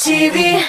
MTV.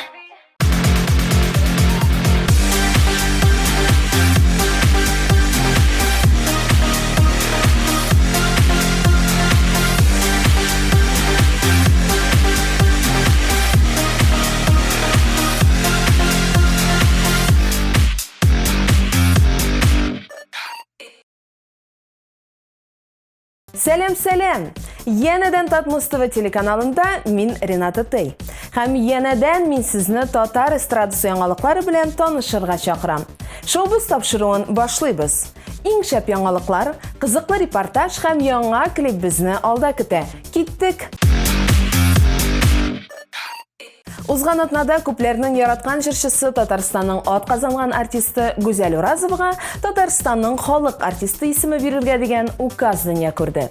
Сәлем! Янәдән Татмустова телеканалында мин Рената Тей. Һәм янәдән мин сезне татар эстрадасы яңалыклары белән танышырга чакырам. Шоу-биз тапшыруын башлыйбыз. Иң шәп яңалыклар, кызыклы репортаж һәм яңа клип безне алда көтә. Киттек! Узган атнада күпләрнең яраткан җырчысы Татарстанның атказанган артисты Гүзәл Уразовага Татарстанның халык артисты исеме бирергә дигән указ дөнья күрде.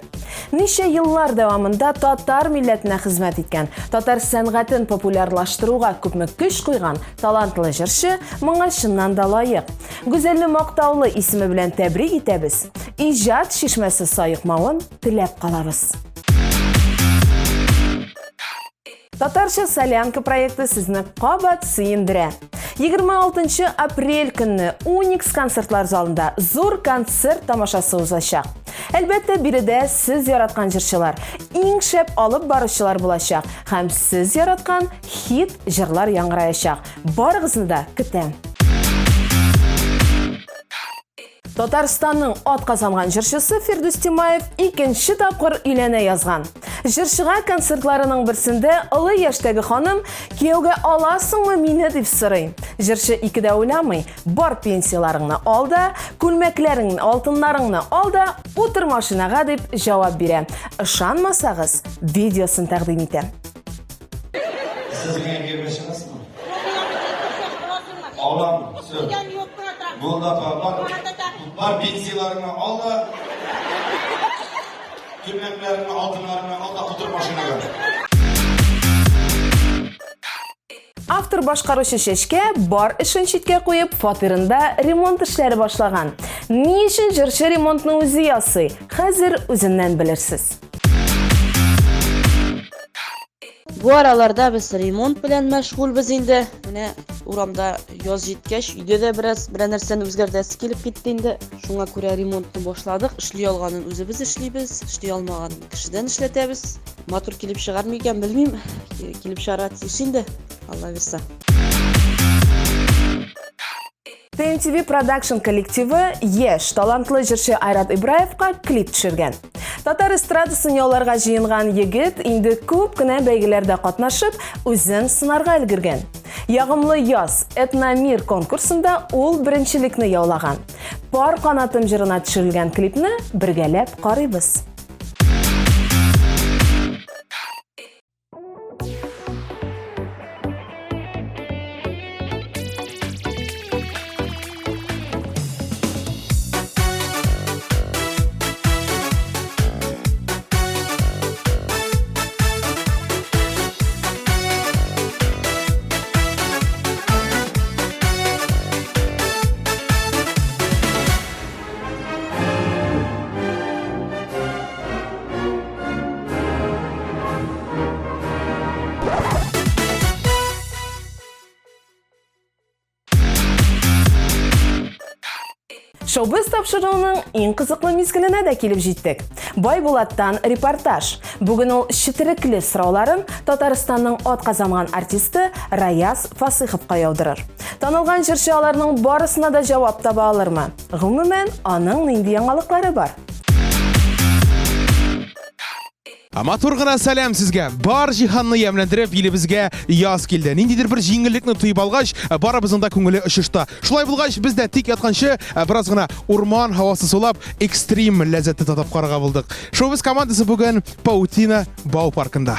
Ничә еллар дәвамында татар милләтенә хезмәт иткән, татар сәнгатен популярлаштыруга күпме көч куйган талантлы җырчы моңа чыннан да лаек. Гүзәлне мактаулы исеме белән тәбрик итәбез. Иҗат шишмәсе сайыкмавын теләп калабыз. Татарча солянка проекты сезне кабат сөендерә. 26 апрель көнне Уникс концертлар залында зур концерт тамашасы узачак. Әлбәттә, биредә сез яраткан җырчылар, иң шәп алып баручылар булачак һәм сез яраткан хит җырлар яңгыраячак. Барыгызны да көтәм. Татарстанның атказанган җырчысы Фирдус Тимаев 2нче тапкыр өйләнә язган. Җырчыга концертларының берсендә олы яшьтәге ханым кияүгә аласыңмы мине дип сорый. Җырчы икедә уйламый, бар пенсияларыңны ал да, күлмәкләреңне, алтыннарыңны ал да, утыр машинага дип җавап бирә. Ышанмасагыз, видеосын тәкъдим итәм. Sizga gelmesiniz mi? Ağlam, söyle. Burada var pensiyalarını al da, tümleklerini, altınlarını al da otur başına gör. Автор башкаручы Чәчкә бар эшен читкә куеп, фатирында ремонт эшләре башлаган. Ни өчен җырчы ремонтны үзе ясый? Хәзер үзеннән белерсез. Bu aralarda biz remont bilan mashg'ulmiz endi. Mana uramda yoz yetkach, uyda da bir narsani o'zgartasi kelib ketdi endi. Shunga ko'ra remontni boshladik. Ishlay olganini o'zimiz ishlaymiz, ishlay olmaganini kishidan ishlatamiz. Motor kelib chiqarmi ekan bilmayman. Kelib chiqaradi endi. Alloh bilsa. TMTV Production коллективы еш талантлы җырчы Айрат Ибраевка клип төшергән. Татар эстрадасын яуларга җыенган егет инде күп кенә бәйгеләрдә катнашып, үзен сынарга өлгергән. Ягымлы яз Этномир конкурсында ул беренчелекне яулаган. Пар канатым җырына төшерелгән клипны бергәләп карыйбыз. Шоу-биз тапшыруының иң кызыклы мизгеленә дә килеп җиттек. Байбулаттан репортаж. Бүген ул четерекле сорауларын Татарстанның атказанган артисты Раяз Фасыйховка яудырыр. Танылган җырчы аларның барысына да җавап таба алырмы? Гомумән, аның нинди яңалыклары бар? Матур гына сәлам сезгә. Бар җиһанны ямьләндереп илебезгә яз килде. Ниндидер бер җиңеллекне туйып алгач, барыбызның да күңеле очышта. Шулай булгач, без дә тик ятканчы бераз гына урман һавасы сулап, экстрим ләззәтне татып карарга булдык. Шоу-биз командасы бүген Паутина Бау паркында.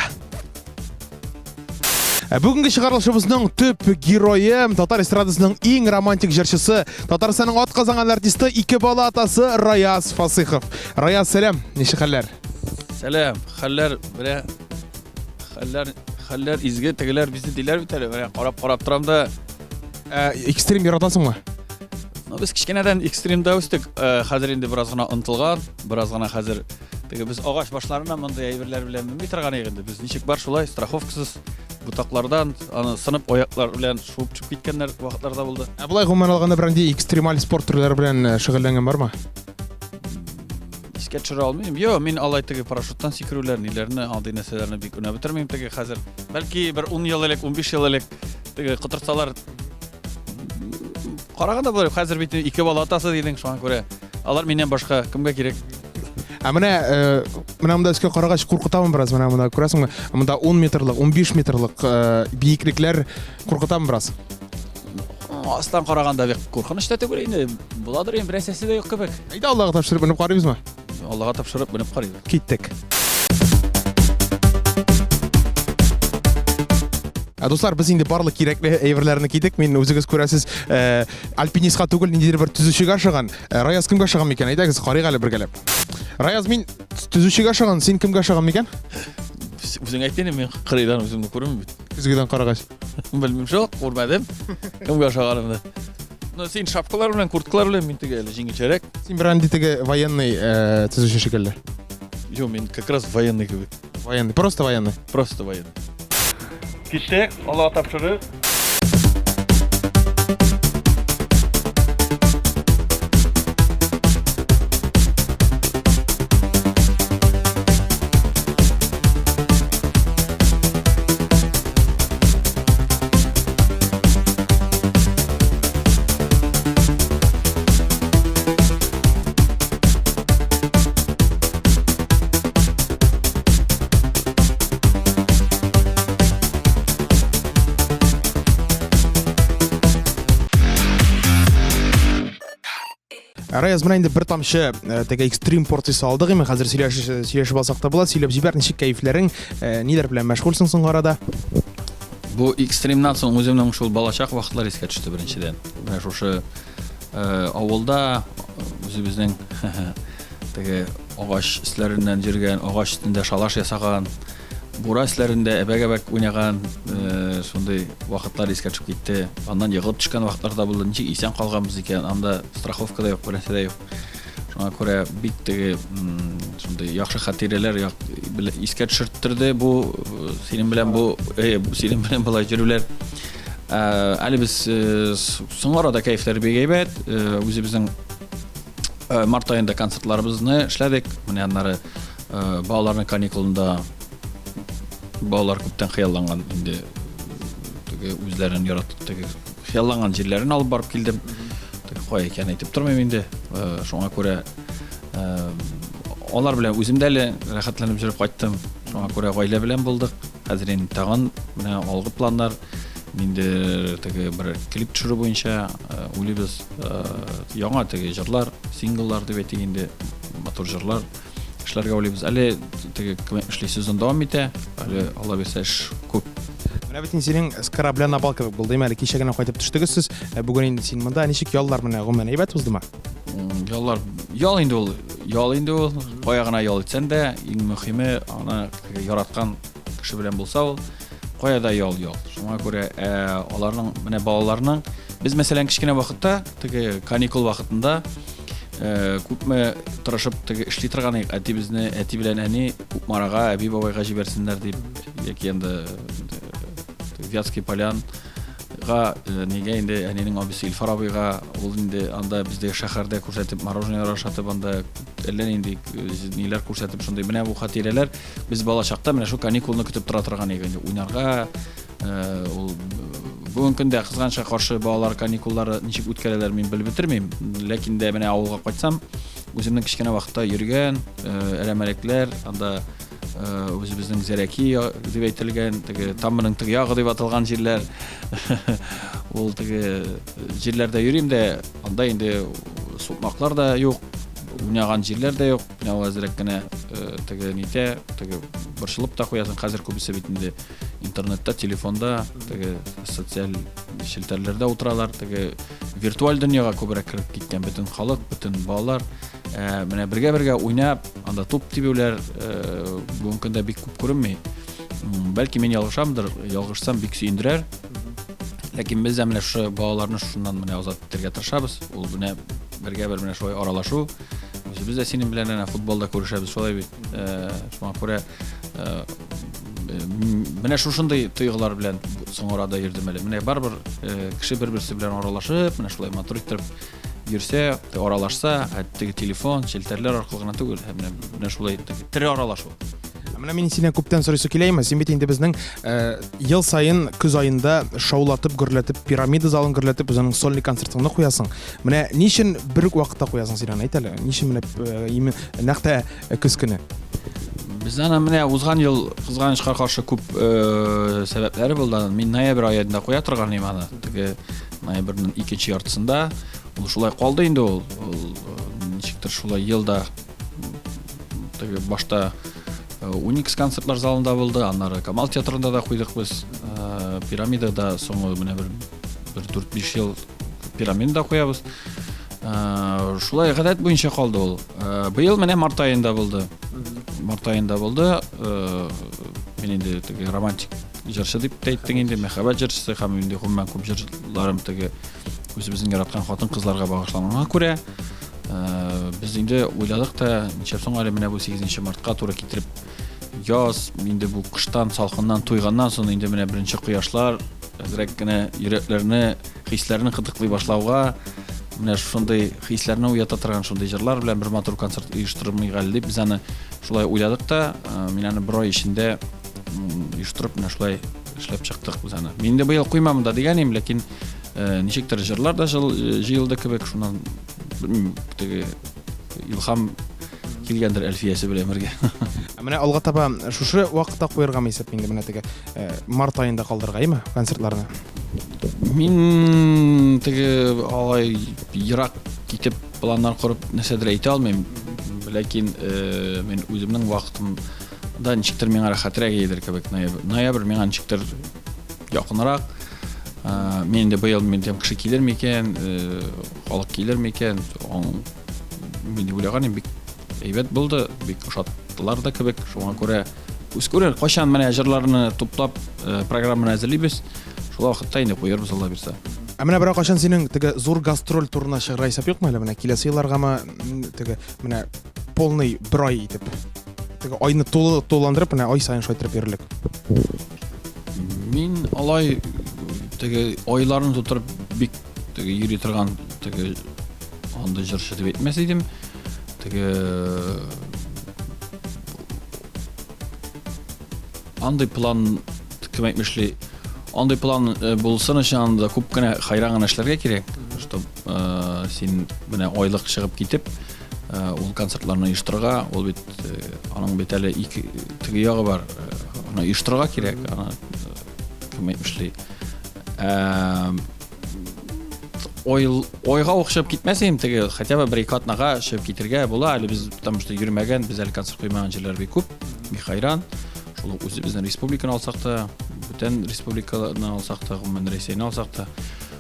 Бүгенге чыгарылышыбызның төп герое татар эстрадасының иң романтик җырчысы, Татарстанның атказанган артисты, ике бала атасы Раяз Фасыйхов. Раяз, сәлам. Ничек хәлләр? Сәлам, хәлләр белә. Хәлләр изге тегеләр безне диләр бит әле. Карап торам да. Экстрим яратасыңмы? Без кичкенәдән экстримда үстек. Хәзер инде бераз гына онтылган, бераз гына хәзер теге без агач башларына мондай әйберләр белән менми торган инде. Без ничек бар шулай страховкасыз бутаклардан аны сынып аяклар белән шуып чыгып киткәннәр вакытларда булды. Булай гомумән алганда беренди экстремаль спорт төрләре белән шөгыльләнгән бармы? Искә төшерә алмыйм. Yo, мин алай теге парашюттан сикерүләр, ниләрне, андый нәрсәләрне бик үнә бетермим теге хәзер. Бәлки бер 10 ел элек, 15 ел элек теге кытырсалар караганда булыр. Хәзер бит 2 бала атасы дидең, шуңа күрә алар миннән башка кемгә кирәк? Менә монда өскә карагач куркытамын бераз, монда күрәсеңме? Монда 10 метрлык, 15 метрлык биеклекләр куркытамын бераз. Астан караганда бик куркыныч та түгел инде. Буладыр инде берсәсе дә юк кебек. Әйдә Аллага тапшырып менеп карыйбызмы? Аллага тапшырып менеп карыйбыз. Киттек. Достар, без инде барлык кирәкле әйберләрне кидек. Мин үзегез күрәсез, альпинистка түгел, ниндидер бер төзүчегә ашыган. Раяз кемгә ашыган микән? Әйдәгез, карыйк әле бергәләп. Раяз, мин төзүчегә ашыган, син кемгә ашыган микән? Үзең әйттең, мин кырыйдан үземне күрәм бит. Күзгедән карагач. Белмим шул, күрмәдем. Кемгә ашаганымны. Ну, син шапкалар белән, курткалар белән мин теге җиңелчәрәк. Син беренди теге военный төзүче шикелле. Yo, мин как раз военный кебек. Военный, просто военный. Просто военный. Кичтек, Аллага тапшырып. Раяз, менә инде бер тамчы теге экстрим порциясы алдык, мен хәзер сөйләшеп алсак та була. Сөйләп җибәр, ничек кәефләрең, ниләр белән мәшгульсың соң арада? Бу экстремнан соң үземнең шул балачак вакытлар искә төште беренчедән. Менә шушы авылда үзебезнең теге агач эсләреннән җиргән, агач өстендә шалаш ясаган, бура эсләрендә әбәк-әбәк уйнаган шундый вакытлар искә төшеп китте. Аннан егылып төшкән вакытларда булды. Ничек исән калганбыз икән, анда страховка да юк, бернәрсә дә юк. Шуңа күрә бик теге шундый яхшы хатирәләр искә төшерттерде бу синең белән синең белән булай җөрүләр. Әле без соң арада кайфлар бик әйбәт. Үзебезнең март аенда концертларыбызны эшләдек. Менә аннары балаларның каникулында балалар күптән хыялланган инде теге үзләрен яратып теге хыялланган җирләрен алып барып килдем. Теге кай икән әйтеп тормыйм инде. Шуңа күрә алар белән үзем дә әле рәхәтләнеп җөреп кайттым. Шуңа күрә гаилә белән булдык. Хәзер инде тагын менә алгы планнар. Инде теге бер клип төшерү буенча уйлыйбыз. Яңа теге җырлар, сингллар дип әйтик инде, мотор җырлар эшләргә уйлыйбыз. Әле теге эшли сезон дәвам итә. Әле Алла бирсә эш күп. Менә бит синең с корабля на балка булды, әле кичә генә кайтып төштегез сез. Бүген инде син монда ничек яллар менә гомумән әйбәт уздымы? Яллар, ял инде ул. Кая гына ял итсәң дә, иң мөһиме аны яраткан кеше белән булса ул, каяда ял. Шуңа күрә аларның менә балаларның без мәсәлән кичкенә вакытта, теге каникул вакытында күпме тырышып теге эшли торган идек. Әти белән әни Кукмарага, әби бабайга җибәрсеннәр дип, яки инде Вятский Полянга нигә инде әнинең абысы Илфар абыйга ул инде анда бездә шәһәрдә күрсәтеп мороженое ашатып анда әллә нинди ниләр күрсәтеп шундый менә бу хатирәләр без балачакта менә шу каникулны көтеп тора торган идек. Уйнарга ул бүгенге көндә кызганча каршы балалар каникуллары ничек үткәрәләр мин белеп бетермим. Ләкин дә менә авылга кайтсам, үземнең кичкенә вакытта йөргән, әрәмәлекләр, анда үзебезнең Зәрәки дип әйтелгән, теге Тамманың теге ягы дип аталган җирләр. Ул теге җирләрдә йөрим дә, анда инде сукмаклар да юк, уйнаган җирләр дә юк. Менә әзрәк кенә теге нитә, теге борчылып та куясың. Хәзер күбесе бит инде интернетта, телефонда, теге социаль челтәрләрдә утыралар, теге виртуаль дөньяга күбрәк кирип киткән бөтен халык, бөтен балалар. Менә бергә уйнап, анда туп тибүләр бүгенге көндә бик күп күренми. Бәлки мин ялгышамдыр, ялгышсам бик сөендерер. Ләкин без менә шу балаларны шуннан менә азат итәргә тырышабыз. Ул менә бергә менә шулай аралашу. Без дә синең белән футболда күрешәбез, шулай бит. Шуңа күрә менә шушындай тойгылар белән соң арада йөрдем әле. Менә барбер кеше бер-берсе белән аралашып, менә шулай матур итеп йөрсә, аралашса, теге телефон, челтәрләр аркылы гына түгел, менә шулай тере аралашу. Менә мин синнән күптән сорыйсы киләме? Син бит инде безнең ел сайын көз айында шаулатып, гөрләтеп, пирамида залын гөрләтеп үзенең сольный концертыңны куясың. Менә ничен бер үк вакытта куясың син аны әйт әле? Ничен менә нәкътә көз көне? Без аны менә узган ел кызганычка каршы күп сәбәпләре булды. Мин ноябрь аенда куя торган идем аны. Теге ноябрьнең 2нче яртысында. Ул шулай калды инде ул. Ничектер шулай елда теге башта Уникс концертлар залында булды, аннары Камал театрында да куйдык без. Пирамидада соңгы менә бер 4-5 ел пирамидада куябыз. Шулай гадәт буенча калды ул. Быел менә март аенда булды. Март аенда булды. Мен инде теге романтик җырчы дип әйттең инде, мәхәббәт җырчысы һәм инде гомумән күп җырларым теге үзебезнең яраткан хатын-кызларга багышланганга күрә. Без инде уйладык та, ничә соң әле менә бу 8нче мартка туры китереп яз, инде бу кыштан, салкыннан туйганнан соң инде менә беренче кояшлар әзрәк кенә йөрәкләрне, хисләрне кытыклый башлауга, менә шундый хисләрне уята торган шундый җырлар белән бер матур концерт оештырмыйга әле дип без аны шулай уйладык та, мин аны бер ай эчендә оештырып менә шулай эшләп чыктык без аны. Мин инде быел куймам да дигәнем, ләкин ничектер җырлар да җыелды кебек, шуннан теге илһам килгәндер Әлфиясе белән бергә. Менә алга таба шушы вакытта куярга мәйсәп инде менә теге март аенда калдыргаймы концертларны? Мин теге алай ерак китеп планнар корып нәрсәдер әйтә алмыйм, ләкин мен үземнең вакытымда ничектер миңа рәхәтрәк идер кебек. Ноябрь миңа ничектер якынрак. Мен инде быел минем кеше килер микән, халык килер микән? Мин уйлаган бик әйбәт булды, бик ошаттылар да кебек. Шуңа күрә үз күрер кайчан менә җырларны туплап программаны әзерлибез. Шул вакытта инде куярбыз Алла бирсә. Менә бер кайчан синең теге зур гастроль турына чыгырга исәп юкмы әле? Менә киләсе елларгамы теге менә полный бер ай итеп. Теге айны тулыландырып, менә ай сайын шайтырып йөрерлек. Мин алай теге айларын тутырып бик теге йөри торган теге анда җырчы дип әйтмәс идем. Теге андай план кем әйтмешли, андай план булсын өчен анда күп кенә хайран гына эшләргә кирәк, чтоб син менә айлык чыгып китеп ул концертларны оештырырга, ул бит аның бит әле ике теге ягы бар, аны оештырырга кирәк, аны кем әйтмешли. Ойга охшап китмәсем, теге хотя бы бер катнага чыгып китергә була, әле без потому что йөрмәгән, без әле концерт куймаган җирләр бик күп, бик хайран. Шул үзебезнең республиканы алсак та, бүтән республиканы алсак та, гомумән Россияны алсак та,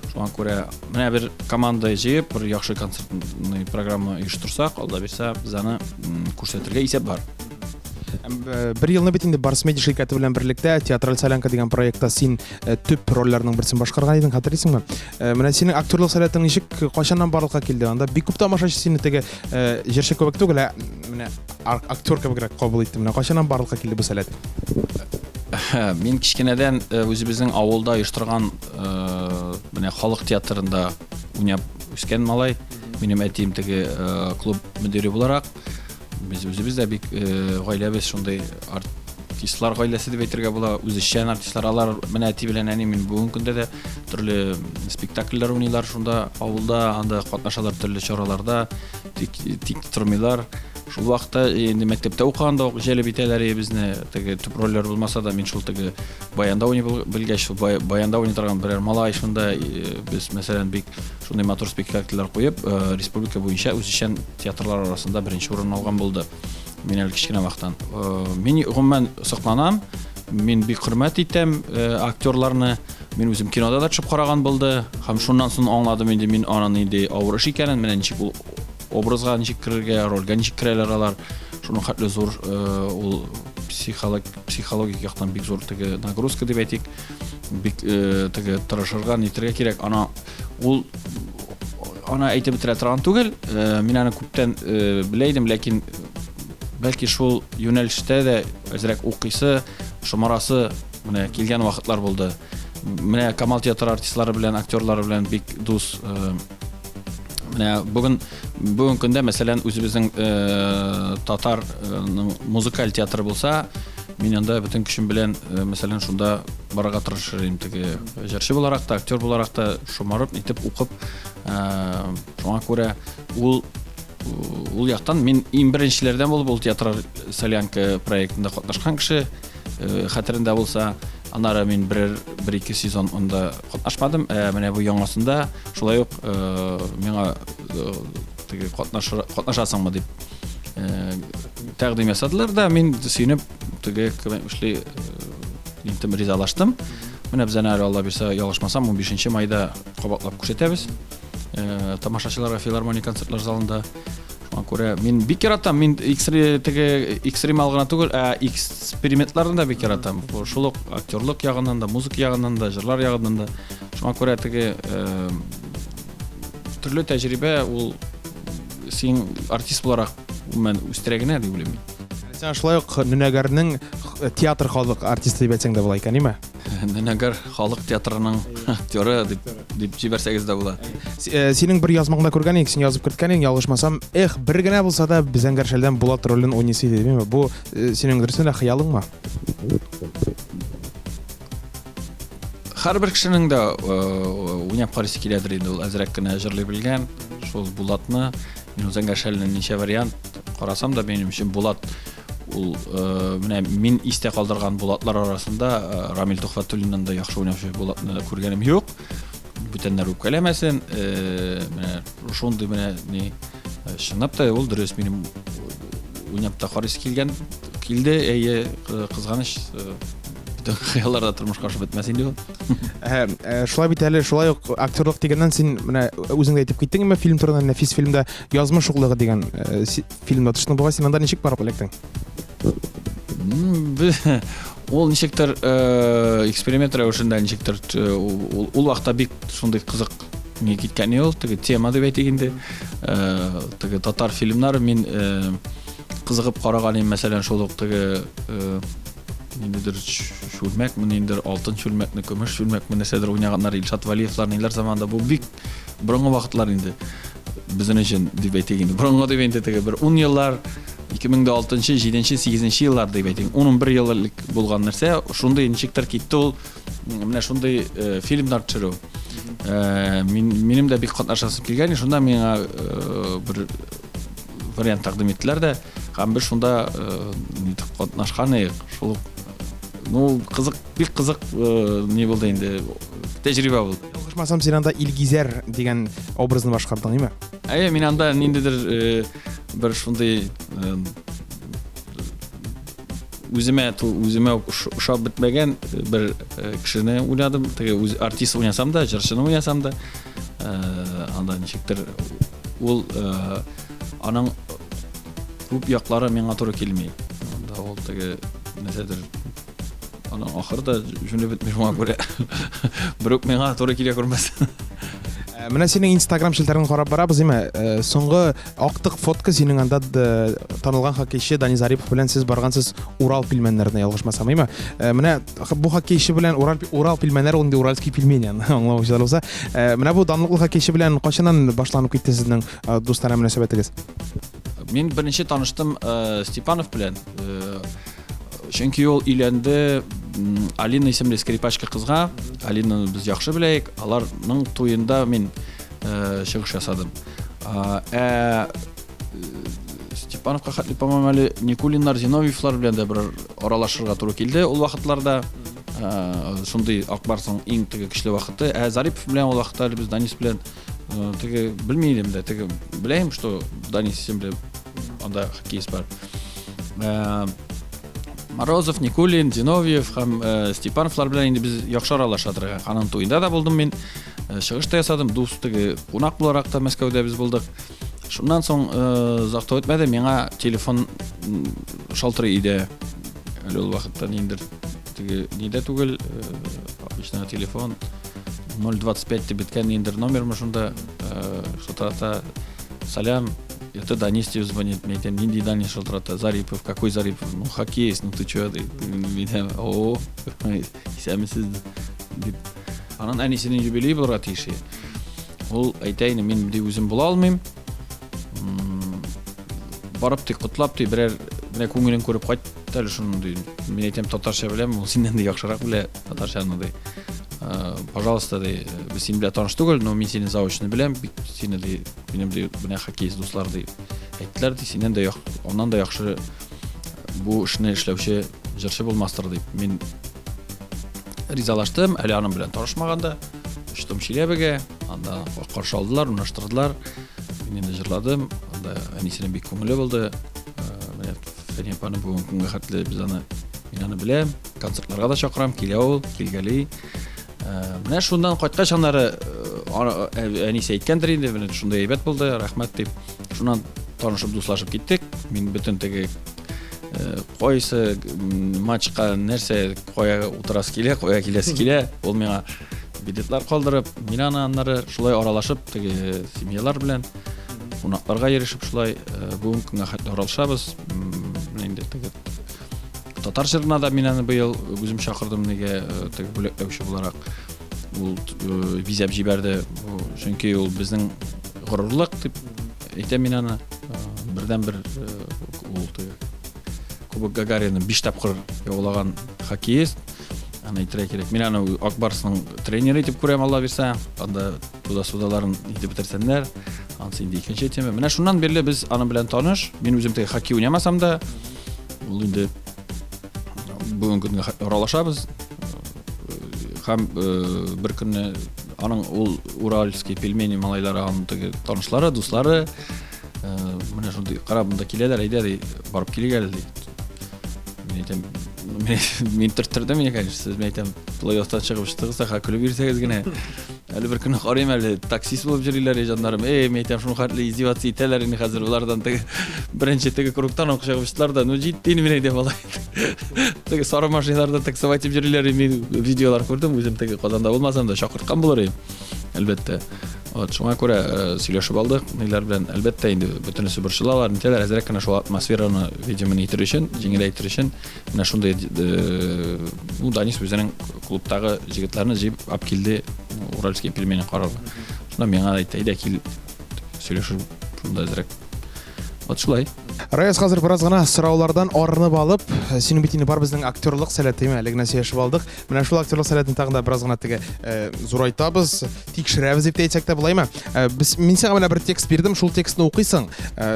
шуңа күрә менә бер команда җыеп, бер яхшы концертны программа оештырсак, Алла бирсә, без аны күрсәтергә исәп бар. Бер елны бит инде Барс Медиа ширкәте белән берлектә театраль солянка дигән проектта син төп рольләрнең берсен башкарган идең, хәтерлисеңме? Менә синең актерлык сәләтең ничек, кайчаннан барлыкка килде? Анда бик күп тамашачы сине теге җырчы кебек түгел, менә актер кебегрәк кабул итте. Менә кайчаннан барлыкка килде бу сәләт? Мин кичкенәдән үзебезнең авылда оештырган менә халык театрында уйнап үскән малай. Минем әтием теге клуб мөдире буларак, biz үзебез дә бик гаиләбез шундый артистлар гаиләсе дип әйтергә була, үзешчән артистлар алар менә әти белән әни мин бүген көндә дә төрле спектакльләр уйныйлар шунда авылда, анда катнашалар төрле чараларда, тик тормыйлар. Шул вакытта инде мәктәптә укыганда җәлеп итәләр безне, теге төп рольләр булмаса да мин шул теге баянда уйный белгәч, баянда уйный торган берәр малай шунда без мәсәлән бик шундый матур спектакльләр куеп, республика буенча үзешчән театрлар арасында беренче урын алган булды. Мин әле кичкенә вакыттан. Мин гомумән сокланам, мин бик хөрмәт итәм актерларны. Мин үзем кинода да төшеп караган булды. Һәм шуннан соң аңладым инде мин аның инде авыр эш икәнен, менә ничек ул образга ничек кирергә, рольгә ничек керәләр алар. Шуның хәтле зур ул психологик яктан бик зур теге нагрузка дип әйтик. Бик теге тырышырга, нитергә кирәк. Ул аны әйтеп бетерә торган түгел. Мин аны күптән белә идем, ләкин бәлки шул юнәлештә дә әзрәк укыйсы, шомарасы менә килгән вакытлар булды. Менә Камал театр артистлары белән, актерлары белән бик дус. Менә бүген көндә мәсәлән үзебезнең татарның музыкаль театры булса, мин анда бөтен көчем белән мәсәлән шунда барырга тырышыр идем. Теге җырчы буларак та, актер буларак та шомарып итеп укып, шуңа күрә ул яктан мин иң беренчеләрдән булып ул театр Солянка проектында катнашкан кеше хәтерендә булса, аннары мин бер-ике сезон анда катнашмадым. Менә бу яңасында шулай ук миңа теге катнашасыңмы дип тәкъдим ясадылар да, мин сөенеп теге эшли интем ризалаштым. Менә без әле Алла бирсә, ялгышмасам 15 майда кабатлап күрсәтәбез. Тамашачыларга филармония концертлар залында. Шуңа күрә мин бик яратам. Мин экстремал гына түгел, экспериментларны да бик яратам. Шул ук актерлык ягыннан да, музыка ягыннан да, җырлар ягыннан да. Шуңа күрә теге төрле тәҗрибә ул син артист буларак мен үстерәгенә дип уйлыйм. Сен шулай ук Нүнәгәрнең театр халык артисты дип әйтсәң дә була икән, ниме? Нүнәгәр халык театрының актеры дип җибәрсәгез дә була. Синең бер язмагыңда күргән идек, син язып керткән идең, ялгышмасам, бер генә булса да Зәңгәршәлдән Булат ролен уйныйсы иде, диме? Бу синең дөресен хыялыңмы? Һәрбер кешенең дә уйнап карыйсы киләдер инде, ул әзрәк кенә җырлый белгән. Шул Булатны мин Зәңгәршәлнең ничә вариант карасам да, минем өчен Булат ул менә мин истә калдырган Булатлар арасында Рамил Тухватуллиннан да яхшы уйнаучы Булатны күргәнем юк. Бүтәннәр үпкәләмәсен. Менә шундый менә ни чынлап та ул дөрес минем уйнап та карыйсы килде, кызганыч бүтән хыялларда тормышка ашып бетмәс инде ул. Шулай бит әле, шулай ук актерлык дигәннән син менә үзең дә әйтеп киттеңме, фильм турында, нәфис фильмда язмыш углыгы дигән фильмда төшне буга, син анда ничек барып эләктең? Ул ничектер эксперимент рәвешендә ничектер ул вакытта бик шундый кызык ни киткән ул, теге тема дип әйтик инде. Теге татар фильмнары мин кызыгып караган идем, мәсәлән, шул ук теге ниндидер шүлмәкме, ниндидер алтын шүлмәкне, көмеш шүлмәкме нәрсәдер уйнаганнар Илшат Валиевлар ниләр заманда, бу бик борынгы вакытлар инде. Безнең өчен дип әйтик инде. Борынгы дип әйтә теге бер 10 еллар 2006, 7, 8 еллар дип әйтик. 11 еллык булган нәрсә, шундый ничектер китте ул. Менә шундый фильмнар төшерү. Минем дә бик катнашасым килгән, шунда миңа бер вариант тәкъдим иттеләр дә, һәм без шунда катнашкан идек. Шул кызык, бик кызык ни булды инде, тәҗрибә булды. Ялгышмасам, син анда Илгизәр дигән образны башкардың, ниме? Мин анда ниндидер бер шундый үземә ошап бетмәгән бер кешене уйнадым. Теге артист уйнасам да, җырчыны уйнасам да, анда ничектер ул аның күп яклары миңа туры килми. Анда ул теге нәрсәдер аның ахырда җүне бетми шуңа күрә. Бер үк миңа туры килә күрмәс. Менә синең Instagram шелтәрен карап барабыз, име? Соңгы актык фотка синең анда танылган хоккейчы Дани Зарипов белән сез баргансыз Урал пельменнәренә, ялгышмасам, име? Менә бу хоккейчы белән Урал пельменнәре, ул инде уральский пельмени, аңлаучылар булса. Менә бу данлыклы хоккейчы белән качаннан башланып китте сезнең дустанә мөнәсәбәтегез? Мин беренче таныштым Степанов белән. Чөнки ул өйләнде Алина исемле скрипачка кызга. Алинаны без яхшы беләек. Аларның туенда мин чыгыш ясадым. Степановка хәтле, по-моему, әле Никулиннар, Зиновьевлар белән дә бер аралашырга туры килде. Ул вакытларда шундый Акбарсның иң теге көчле вакыты. Зарипов белән ул вакытта без Данис белән теге белмәйдем дә, теге беләем, что Данис исемле анда хоккейист бар. Морозов, Никулин, Зиновьев һәм Степановлар белән инде без яхшы аралашадыр. Аның туенда да булдым мин. Чыгыш та ясадым, дустыгы кунак буларак та Мәскәүдә без булдык. Шуннан соң озак үтмәде, миңа телефон шалтырый иде. Әле ул вакытта ниндер теге нидә түгел, обычный телефон 025 дип биткән ниндер номермы шунда, что-то салям это Данистев звонит, мен айтам, нендей Данис шылтырата, Зарипов, какой Зарипов? Ну, хоккеист, ну ты чё? Мен айтам, о, исәмісіз деп. Анан әнесінің юбилей болырға тиіші. Ол айтайын, мен де өзім бола алмайм. Барып тек құтлап тек бірер көңілін көріп қайт әлі шunu дейін. Мен айтам, татарша білем, ол сенден де яқшырақ біле татаршаны dey. Пожалуйста, dey, біз сені біле таныштық өл, но мен сені заочно білем, сені dey, менің dey, бұна хоккейст достар dey. Айттылар dey, сенен де оннан да яқшы бұл ішіне ішлеуші жыршы болмастыр dey. Мен ризалаштым, әлі аным білен танышмағанда, үштім Шелебеге, анда қаршы алдылар, ұнаштырдылар, мен енді жырладым, анда әнесінің бек көңілі болды. Фәнипаны бүгін күнге қатлы мен аны білем, концертларға да шақырам, келе ол, келгелей. Міне шундан қайтқа шанары әнесі айткендір енді, шундай әйбет болды, рахмет деп. Шунан танышып, дуслашып кеттік. Мен бүтін тегі қойсы матчқа нәрсе қоя отырасы келе, қоя келесі келе. Ол меңа билетлар қалдырып, мен анары шулай аралашып, тегі семьялар білен, қонақтарға ерішіп шулай бүгін күнге қатлы оралшабыз. Татар жырына да мен аны биыл өзім шақырдым неге бөлектеуші боларақ. Ол визап жіберді, çünkü ол біздің ғұрурлық деп айтам мен аны. Бірден бір Кубок Гагаринның 5 тапқыр оғылаған хоккеист. Аны айтыра керек. Мен аны Акбарсының тренері етіп көрем, Алла берсе. Анда суда-судаларын етіп бітірсендер. Ансы енді екінші етеме. Міне шуннан берлі біз аны білен таныш. Мен өзім тегі хоккей ойнамасам да, ол енді бүгін күнге оралашабыз. Хам бір күнне аның ол уральский пельмени малайлары аның танышлары, дуслары. Міне шундай қарабында келелер, айда барып келегелі дейді. Мен айтам, мен түрттірдім, мен айтам, плей-оффтан шығып ұштығыса, күлі берсеңіз гіне. Әлі бір күні қарайым әлі таксист болып жүрілер жандарым. Мен айтам, шunu қартлы издеваться етелер, қазір олардан бірінші кругтан оқышағып ұштылар да, ну жеттейін мен айтам алайын. Сары машиналарда таксовать етіп жүрілер, мен видеолар көрдім, өзім Қазанда болмасам да шақыртқан болар әлбетте. Шуңа көрә сөйләшеп алдық, нелер белән әлбәттә инде бөтенесе бер шылалар, нитәләр әзрәк кенә шул атмосфераны видеоны итер өчен, җиңеләйтер өчен, менә шундай Данис үзенең клубтагы җегетләрне җыеп алып килде, Уральский пельмени карарга. Шунда миңа әйтте, әйдә кил сөйләшеп, шунда әзрәк. Шулай. Раяз қазір біраз ғана сұраулардан арынып алып, сенің бетінде бар біздің актерлық сәләті ме, әлігіне сөйлесіп алдық. Мына шул актерлық сәләтін тағында біраз ғана тегі зурайтабыз, текшірәбіз деп те айтсақ та былай ма? Мен саған бір текст бердім, шул текстін оқисың.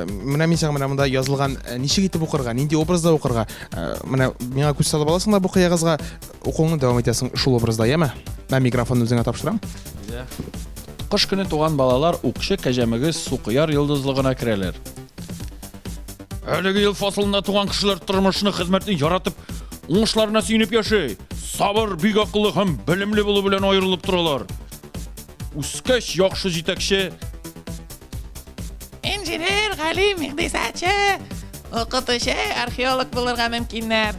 Мына мен саған мұнда yazылған неше кетіп оқырға, ненде образда оқырға. Мына меңа көз салып аласың да бұл қиягызға оқуыңны давам етесің шул образда, еме? Мен микрофонды өзіңе тапшырам. Қыш көне туған балалар уқшы кәжәмігіз суқияр йылдызлығына кірелер. Әлігі ел фасылында туған кішілер тұрмышыны қызметін яратып, оңышларына сүйініп яшай, сабыр, бик ақылы һәм білімлі болу білен айырылып тұралар. Үскәш яқшы жетекші. Инженер, ғалим, иқтисатшы, оқытушы, археолог болырға мөмкиннәр.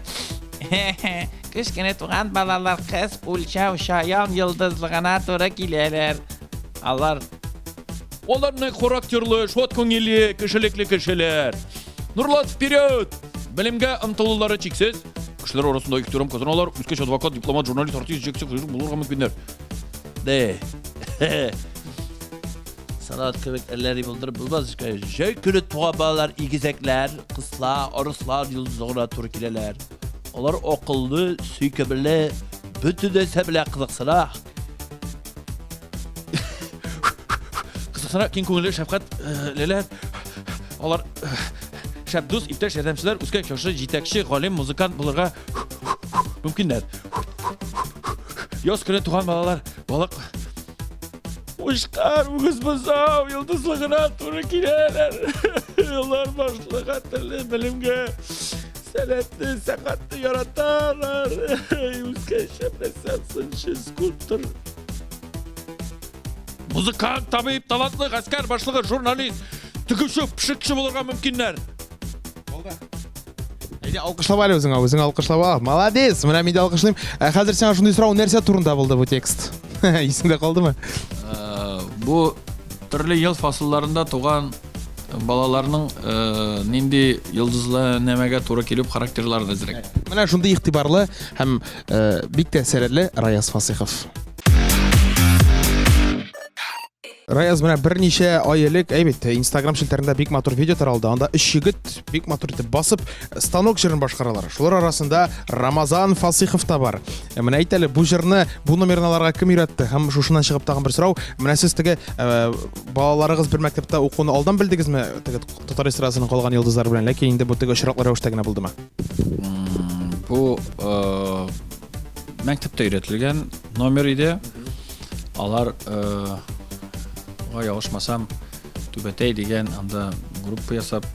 Кішкене туған балалар қыз өлчау шаян йылдызлығына туры келелер. Олар характерлы, шот көңілі, кішілеклі кішілер. Нұрлат вперед! Білімге ұмтылылары чексіз. Кішілер арасында ектірім қазыналар, үскеш адвокат, дипломат, журналист, артист, жексіз, бұлырға мүмкіндер. Де, sanat köpekleri buldur bulmaz. Şey külü tuğa bağlar, igizekler, kıslar, arıslar, yıldızlara turkileler. Onlar akıllı, süykebirli, bütü de sebile kızıksıra. Kızıksıra, ken көңілі шәфқат лелер. Олар шәп дус, иптәш ярдәмчеләр, үскәк яхшы җитәкче, галим, музыкант булырга мөмкиннәр. Яз көне туган балалар, балык Uşkar, ügüz buzau, yıldızlığına turı kilelер. Олар башлыға тілі білімге, сәләтті, сәқатты яраталар. Үскәк шәпрәсән сыншы скульптор. Музыкант, табип, талантлы, ғаскар, башлығы, журналист, түгіші, пішікші болырға мүмкіннәр. Алқышлап әлі өзің алқышлап ал. Молодец, мына мен де алқышлайым. Қазір сен шындай сұрау нәрсе турында болды бұл текст. Есіңде қалды ма? Бұл түрлі ел фасылларында туған балаларның нинди йолдызлы нәмәгә туры килеп характерларын әзрәк. Менә шундый игътибарлы һәм бик тә сәләтле Раяз Фасихов. Раяз менә берничә ай элек, әйбәттә, Instagram шелтәрендә бик матур видео таралды. Анда 3 егет бик матур итеп басып станок җырын башкаралар. Шулар арасында Рамазан Фасихов та бар. Менә әйт әле, бу җырны, бу номерналарга кем өйрәтте? Һәм шушыннан чыгып тагын бер сорау. Менә сез теге балаларыгыз бер мәктәптә укуны алдан белдегезме? Теге татар эстрадасының калган йолдызлары белән, ләкин инде бу теге очраклы рәвештә генә булдымы? Бу мәктәптә өйрәтелгән номер иде. Алар ягышмасам Түбәтәй дигән анда группа ясап,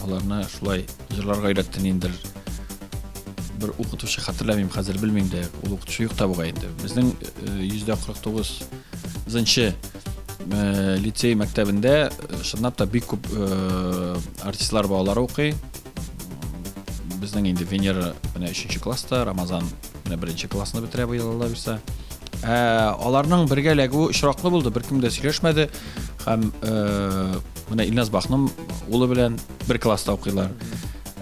аларны шулай җырларга өйрәтте инде. Бер укытучы хәтерләмим, хәзер белмим дә, ул укытучы юк та бугай инде. Безнең 149-нчы лицей мәктәбендә чынлап та бик күп артистлар балалары укый. Безнең инде Венера менә 3нче класста, Рамазан менә 1нче классны бетерә бу ел Алла бирсә. Аларның бергәләге очраклы булды, беркем дә сөйләшмәде. Һәм менә Илназ Бахның улы белән бер класста укыйлар.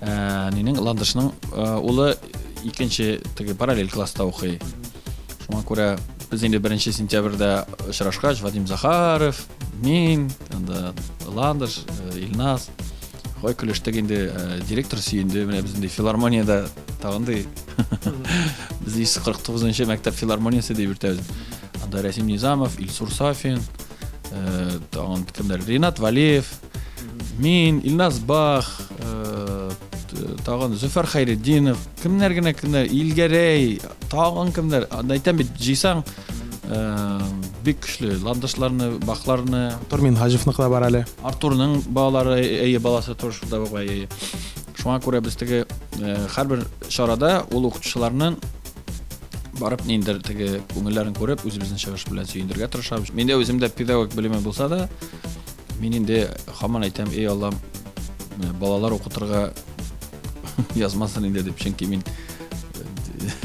Нинең Ландышның улы 2нче теге параллель класста укый. Шуңа күрә без инде 1нче сентябрьдә очрашкач, Вадим Захаров, мин, анда Ландыш, Илназ, хой көлештек инде директор сөенде, менә безнең филармониядә тагынды. Biz 149-нчы мәктәп филармониясе дип йөртәбез. Анда Рәсим Низамов, Илсур Сафин, тагын кемдер, Ринат Валиев, мин, Илназ Бах, тагын Зөфәр Хайретдинов, кемнәр генә кемнәр, Илгәрәй, тагын кемнер, анда әйтәм бит, җыйсаң бик көчле Ландышларны, Бахларны, Турмин Хаҗевның да бар әле. Артурның балалары, баласы тоже шунда бугай. Шуңа күрә без теге һәрбер чарада ул укытучыларның барып ниндер теге күңелләрен күреп, үзебезнең чыгыш белән сөендергә тырышабыз. Миндә үземдә педагог белеме булса да, мин инде һаман әйтәм, эй Аллам, балалар укытырга язмасын инде дип, чөнки мин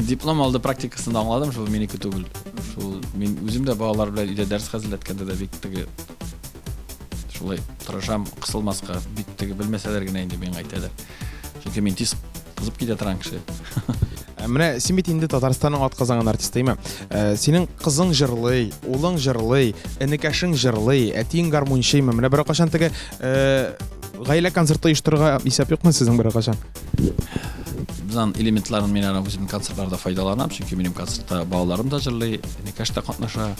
диплом алды практикасын аңладым, шул минеке түгел. Шул мин үземдә балалар белән өйдә дәрес хәзерләткәндә дә бик теге шулай тырышам, кысылмаска, бик теге белмәсәләр генә инде мин әйтәләр. Чөнки мин тиз кызып китә торган кеше. Менә син бит инде Татарстанның атказанган артистымы? Синең кызың җырлый, улың җырлый, энекәшең җырлый, әтиң гармунчымы? Менә бер кашан теге гаилә концерты оештырырга исәп юкмы сезнең бер кашан? Bizden elementlарын мен ана үземнең концертларда файдаланам, чөнки минем концертта балаларым да җырлый, энекәш тә катнаша.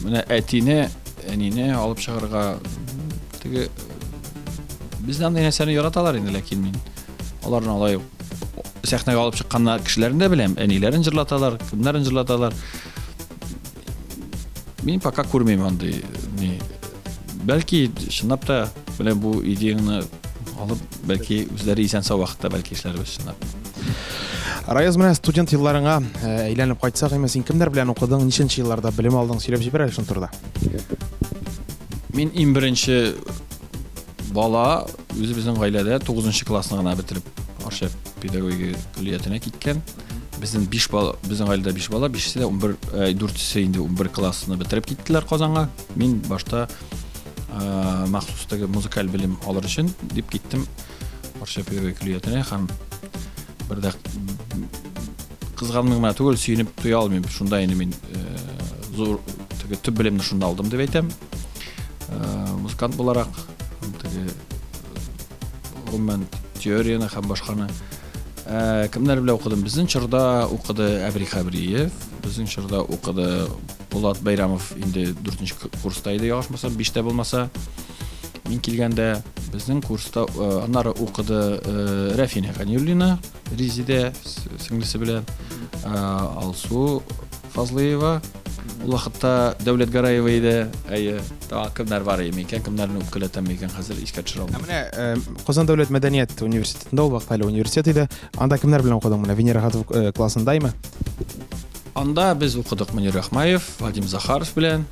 Менә әтине, әнине алып чыгарга теге бездән нәрсәне яраталар инде, ләкин мин аларны алай сәхнәгә алып чыкканнар кешеләрен дә беләм, әниләрен җырлаталар, кемнәрен җырлаталар. Мин пока күрмим андый. Бәлки чынлап та белән бу идеяны алып, бәлки үзләре исән-сау вакытта бәлки эшләрбез чынлап. Раяз, менә студент елларыңа әйләнеп кайтсак, син кемнәр белән укыдың, ничәнче елларда белем алдың, сөйләп җибәр әле шуны турыда. Мин иң беренче бала үзебезнең гаиләдә 9нчы классны гына бетереп, Арча педагогия көллиятенә киткән. Безнең 5 бала, безнең гаиләдә 5 бала, 5се дә 11, 4се инде 11 классны бетереп киттеләр Казанга. Мин башта махсус теге музыкаль белем алыр өчен дип киттем Арча педагогия көллиятенә һәм бердә кызганмыйм түгел, сөенеп туя алмыйм. Шунда инде мин зур теге төп белемне шунда алдым дип әйтәм. Музыкант буларак теге гомумән теорияны һәм башканы кемнәр белән укыдым? Безнең чорда укыды Әбри Хәбриев, безнең чорда укыды Булат Байрамов, инде 4нче курста иде, ягышмасам 5тә булмаса. Мин килгәндә безнең курста аннары укыды Рафина Ханюллина, Резидә сеңлесе белән, Алсу Фазлыева, ул вакытта Дәүләт Гараева иде. Кемнәр бар икән, кемнәрне укылатам икән, хәзер искә төшерә алмыйм. Менә Казан дәүләт мәдәният университетында ул вакытта университет иде. Анда кемнәр белән укыдың? Менә Венера Хатов классындаймы? Анда без укыдык Мөнир Әхмәев, Вадим Захаров белән.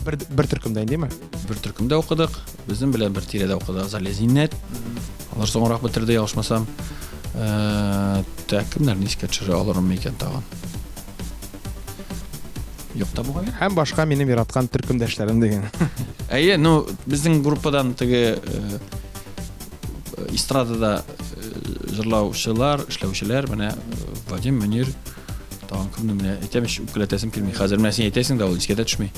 Бер төркемдә индеме? Бер төркемдә укыдык. Безнең белән бер тирәдә укыды Азалия Зиннәт. Алар соңрак бетерде, ягышмасам. Кемнәрне искә төшерә алырмы икән тагын? Юк та бугай. Һәм башка минем яраткан төркемдәшләрем дигән. Әйе, ну безнең группадан теге эстрадада жырлаучылар, эшләүчеләр, менә Вадим, Мөнир, тагын кемне менә әйтәмеш, үпкәләтәсем килми. Хәзер менә син әйтәсең дә ул искә дә төшми.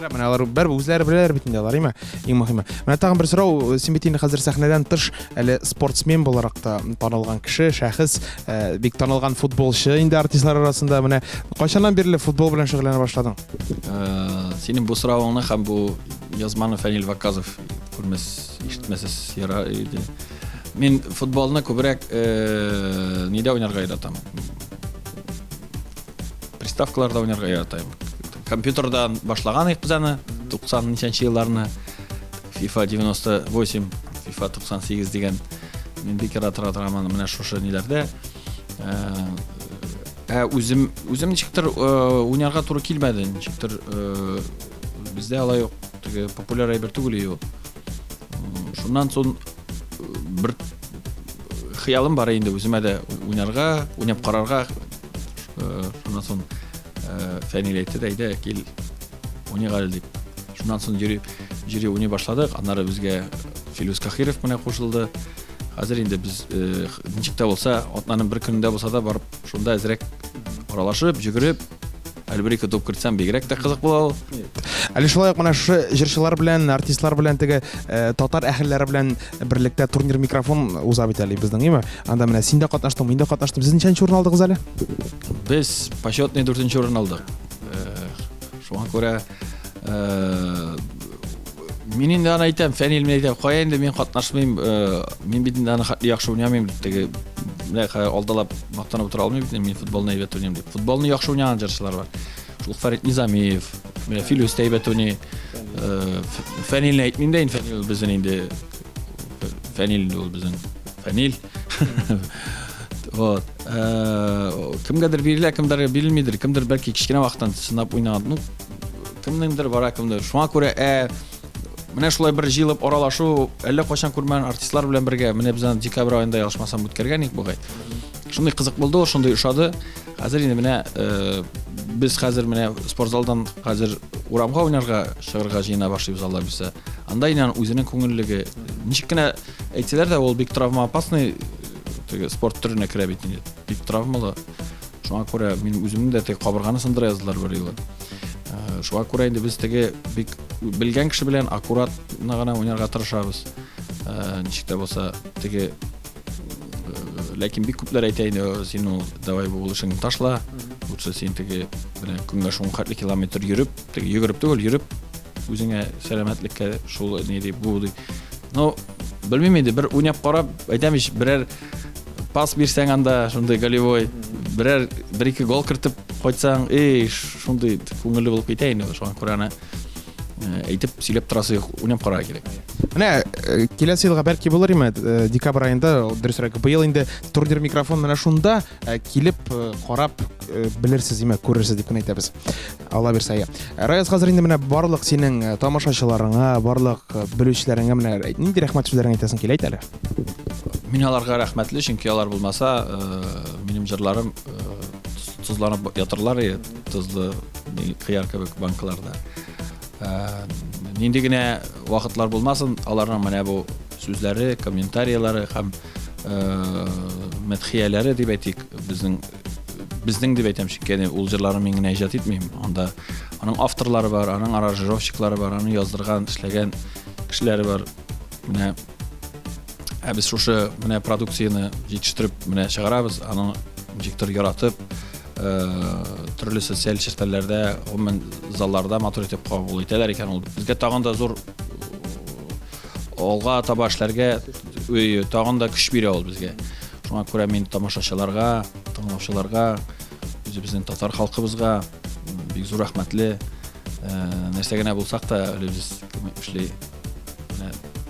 Менә алар бер үзләре беләләр бит инде алар, име? Иң мөһиме. Менә тагын бер сорау, син бит инде хәзер сәхнәдән тыш, әле спортсмен буларак та танылган кеше, шәхес, бик танылган футболчы инде артистлар арасында. Менә кайчаннан бирле футбол белән шөгыльләнә башладың? Синең бу соравыңны һәм бу язманы Фәнил Ваказов күрмәс, ишетмәсез яра иде. Мин футболны күбрәк нидә уйнарга яратам. Приставкаларда уйнарга яратам. Компьютердан башлаган ик без аны 90-нчы елларны FIFA 98, FIFA 98 дигән мин бик яратырам менә шушы ниләрдә. Үзем ничектер уйнарга туры килмәде, ничектер бездә алай юк, теге популяр әйбер түгел ул. Шуннан соң бер хыялым бар инде үземә дә уйнарга, уйнап карарга. Шуннан соң Фәнил әйтте дә, әйдә, кил уйнарга дип. Шуннан соң җире уйный башладык. Аннары безгә Филус Кахиров менә кушылды. Хәзер инде без ничек тә булса, атнаның бер көнендә булса да барып, шунда әзрәк аралашып, йөгереп, әлбәттә топ кертсәм бигрәк тә кызык була ул. Әле шулай ук менә шу җырчылар белән, артистлар белән теге татар әһелләре белән берлектә турнир микрофон уза бит әле безнең, име? Анда менә син дә катнаштың, мин дә катнаштым. Сез ничәнче урын алдыгыз әле? Без почетный 4-нче урын алдык. Шуңа күрә мин инде аны әйтәм, Фәнил мен әйтәм, кая инде мин катнашмыйм, мин бит инде аны яхшы уйнамыйм дип, теге менә алдалап мактанып утыра алмыйм бит, мин футболны әйбәт уйныйм дип. Футболны яхшы уйнаган җырчылар бар. Шул Фәрит Низамиев, менә Филус әйбәт уйный. Фәнилне әйтмим дә, Фәнил безнең инде Фәнил ул безнең Фәнил. Вот. Кемгәдер бирелә, кемдер бирелмидер, кемдер бәлки кичкенә вакыттан сынап уйнаган. Ну, кемнеңдер бара, кемдер. Шуңа күрә менә шулай бер җыелып аралашу, әллә качан күрмәгән артистлар белән бергә, менә безнең декабрь айында ялгышмасам үткәргән ик бугай. Шундый кызык булды, ул шундый ошады. Хәзер инде менә без хәзер менә спортзалдан хәзер урамга уйнарга чыгарга җыена башлыйбыз, Алла билсә. Анда инде үзенең күңеллеге, ничек кенә әйтсәләр дә, ул бик травмоопасный теге спорт төренә керә бит инде. Бик травмалы. Шуңа күрә мин үземне дә теге кабырганы сындыра яздылар бер елы. Шуңа күрә инде без теге бик белгән кеше белән аккуратны гына уйнарга тырышабыз. Ничек тә булса теге ләкин бик күпләр әйтә инде, син ул давай бу булышыңны ташла. Лучше син теге менә көнгә шул 40 километр йөреп, теге йөгереп түгел, йөреп үзеңә сәламәтлеккә шул ни дип бу ди. Ну, белмим инде, бер уйнап карап, әйтәмиш, берәр пас бирсәң анда шундый голевой, берәр 1-2 гол кертеп кайтсаң, шундый күңелле булып китә инде. Шуңа күрә аны әйтеп сөйләп торасы уйнап карарга кирәк. Менә киләсе елга бәлки булыр име, декабрь айында, дөресрәк, быел инде турнир микрофон менә шунда килеп карап белерсез, име, күрерсез дип әйтәбез. Алла бирсә. Раяз, хәзер инде менә барлык синең тамашачыларыңа, барлык белүчеләреңә менә нинди рәхмәт сүзләрен әйтәсең килә әле? Мин аларга рәхмәтле, чөнки алар булмаса, минем җырларым тузланып ятырлар, тузлы кыяр кебек банкаларда. Нинди генә вакытлар булмасын, аларның менә бу сүзләре, комментарийлары һәм мәдхияләре дип әйтик, безнең дип әйтәм, чөнки ул җырларны мин генә иҗат итмим. Анда аның авторлары бар, аның аранжировщиклары бар, аны яздырган, эшләгән кешеләре бар. Менә без шушы менә продукцияны җитештереп менә чыгарабыз, аны ничектер яратып, төрле социаль челтәрләрдә, гомумән залларда матур итеп кабул итәләр икән. Ул безгә тагын да зур алга таба эшләргә тагын да көч бирә ул безгә. Шуңа күрә мин тамашачыларга, тыңлаучыларга, үзебезнең татар халкыбызга бик зур рәхмәтле. Нәрсә генә булсак та, без эшли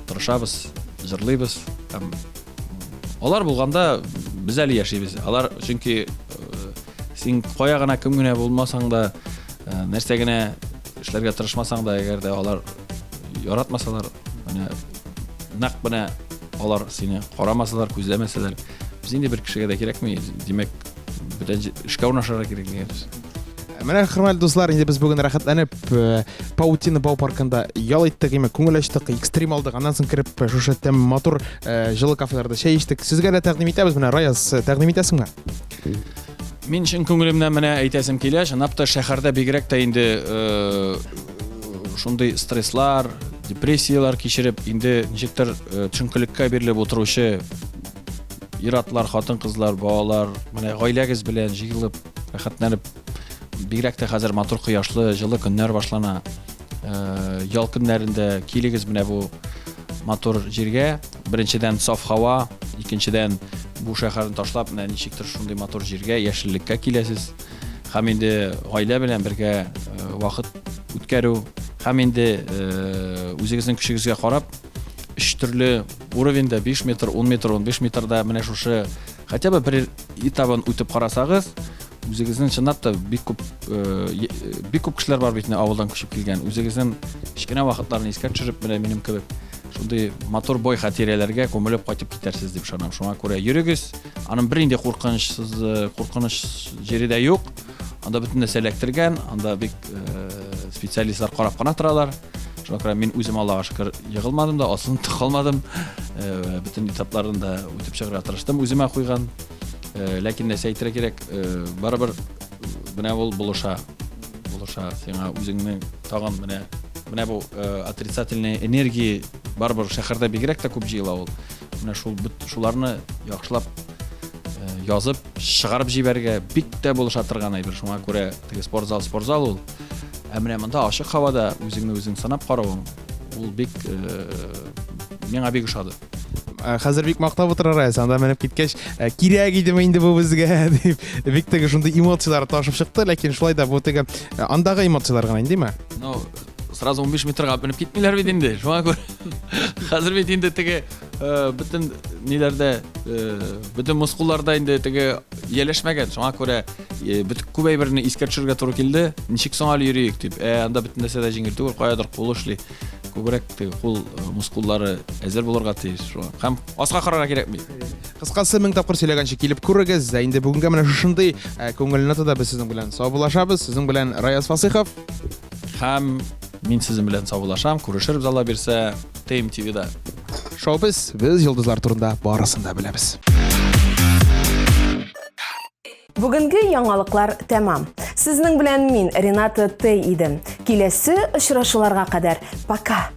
тырышабыз, җырлыйбыз. Алар булганда без әле яшибез. Алар чөнки син кая гына кем генә булмасаң да, нәрсә генә эшләргә тырышмасаң да, әгәр дә алар яратмасалар, менә нәкъ менә алар сине карамасалар, күзләмәсәләр, без инде бер кешегә дә кирәкми, димәк, бөтен эшкә урнашырга кирәк дигәнбез. Менә хөрмәтле дуслар, инде без бүген рәхәтләнеп Паутина бау паркында ял иттек, күңел ачтык, экстрим алдык, аннан соң кереп шушы тәм матур җылы кафеларда чәй эчтек. Сезгә дә тәкъдим итәбез, менә Раяз, тәкъдим итәсеңме? Мин чын күңелемнән менә әйтәсем килә, чынлап та шәһәрдә бигрәк тә инде шундый стресслар, депрессиялар кичереп, инде ничектер төшенкелеккә бирелеп утыручы иратлар, хатын-кызлар, балалар, менә гаиләгез белән җыелып, рәхәтләнеп, бигрәк тә хәзер матур кояшлы, җылы көннәр башлана. Ял көннәрендә килегез менә бу матур җиргә. Беренчедән саф һава, икенчедән бу шәһәрне ташлап, менә ничектер шундый матур җиргә, яшеллеккә киләсез. Һәм инде гаилә белән бергә вакыт үткәрү, һәм инде үзегезнең көчегезгә карап, 3 төрле уровеньда 5 метр, 10 метр, 15 метрда менә шушы хотя бы бер этабын үтеп карасагыз, үзегезнең чынлап та бик күп кешеләр бар бит авылдан күчеп килгән. Үзегезнең кичкенә вакытларны искә төшереп, менә минем кебек шундый матур бой хатирәләргә күмелеп кайтып китәрсез дип ышанам. Шуңа күрә йөрегез. Аның бер инде куркыныч җире дә юк. Анда бөтен нәрсә эләктергән, анда бик специалистлар карап кына торалар. Шуңа күрә мин үзем Аллага шөкер егылмадым да, асын тыкылмадым. Бөтен этапларында үтеп чыгарга тырыштым, үземә куйган. Ләкин нәрсә әйтергә кирәк, барыбер менә ул булыша. Сиңа үзеңнең тагын менә бу отрицательный энергия барыбер шәһәрдә бигрәк тә күп җыела ул. Менә шуларны яхшылап язып, чыгарып җибәргә бик тә булыша торган әйбер. Шуңа күрә теге спортзал ул. Менә монда ачык һавада үзең санап каравың, ул бик миңа бик ошады. Хәзер бик мактап утыра Раяз, анда менеп киткәч, кирәк идеме инде бу безгә дип, бик теге шундый эмоциялар ташып чыкты, ләкин шулай да бу теге андагы эмоциялар гына индеме? Ну, сразу 15 метрга менеп китмиләр бит инде. Шуңа күрә хәзер бит инде теге бөтен ниләрдә, бөтен мускулларда инде теге ялешмәгән. Шуңа күрә бөтен күп әйберне искә төшергә туры килде. Ничек соң әле йөрик дип. Анда бөтен нәрсә дә җиңел түгел, каядыр кул эшли. Күбрәк кул мускуллары әзер булырга тиеш. Һәм аска карарга кирәкми. Кыскасы 1000 тапкыр сөйләгәнчә килеп күрегез. Инде бүгенгә менә шушындый күңел нотада без сезнең белән саубуллашабыз. Сезнең белән Раяз Фасыйхов. Һәм мин сезнең белән саубуллашам. Күрешербез Алла бирсә TMTV-да. Шоу-биз, без йолдызлар турында барысын да беләбез. Бүгенге яңалыклар тәмам. Сезнең белән мин Рената Т. идем. Киләсе очрашуларга кадәр пока.